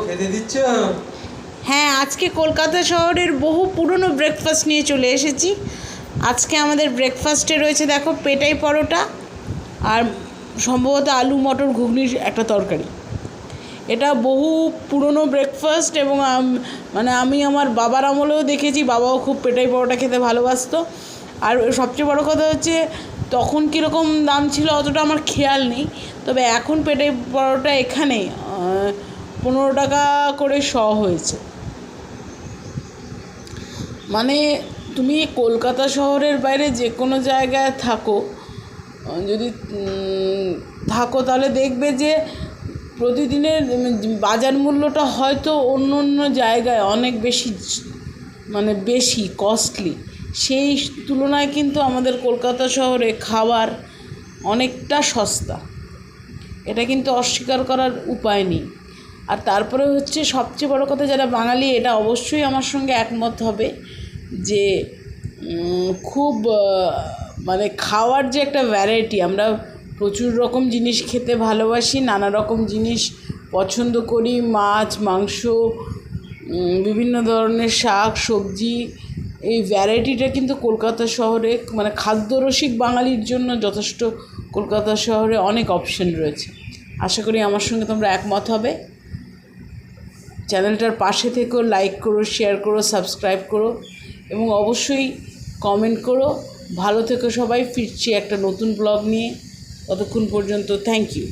খেতে দিচ্ছ? হ্যাঁ, আজকে কলকাতা শহরের বহু পুরনো ব্রেকফাস্ট নিয়ে চলে এসেছি। আজকে আমাদের ব্রেকফাস্টে রয়েছে দেখো পেটাই পরোটা আর সম্ভবত আলু মটর ঘুগনির একটা তরকারি। এটা বহু পুরনো ব্রেকফাস্ট এবং মানে আমি আমার বাবার আমলেও দেখেছি, বাবাও খুব পেটাই পরোটা খেতে ভালোবাসতো। আর সবচেয়ে বড় কথা হচ্ছে তখন কীরকম দাম ছিল অতটা আমার খেয়াল নেই, তবে এখন পেটাই পরোটা এখানে 15 টাকা করে শ হয়েছে। মানে তুমি কলকাতা শহরের বাইরে যে কোনো জায়গায় থাকো, যদি থাকো তাহলে দেখবে যে প্রতিদিনের বাজার মূল্যটা হয়তো অন্য অন্য জায়গায় অনেক বেশি, মানে বেশি কস্টলি। সেই তুলনায় কিন্তু আমাদের কলকাতা শহরে খাবার অনেকটা সস্তা, এটা কিন্তু অস্বীকার করার উপায় নেই। আর তারপরে হচ্ছে সবচেয়ে বড় কথা, যারা বাঙালি এটা অবশ্যই আমার সঙ্গে একমত হবে যে খুব মানে খাওয়ার যে একটা ভ্যারাইটি, আমরা প্রচুর রকম জিনিস খেতে ভালোবাসি, নানা রকম জিনিস পছন্দ করি, মাছ মাংস বিভিন্ন ধরনের শাক সবজি, এই ভ্যারাইটিটা কিন্তু কলকাতা শহরে মানে খাদ্যরসিক বাঙালির জন্য যথেষ্ট। কলকাতা শহরে অনেক অপশন রয়েছে। আশা করি আমার সঙ্গে তোমরা একমত হবে। চ্যানেলটার পাশে থেকো, লাইক করো, শেয়ার করো, সাবস্ক্রাইব করো এবং অবশ্যই কমেন্ট করো। ভালো থেকো সবাই, ফিরছি একটা নতুন ব্লগ নিয়ে। ততক্ষণ পর্যন্ত থ্যাংক ইউ।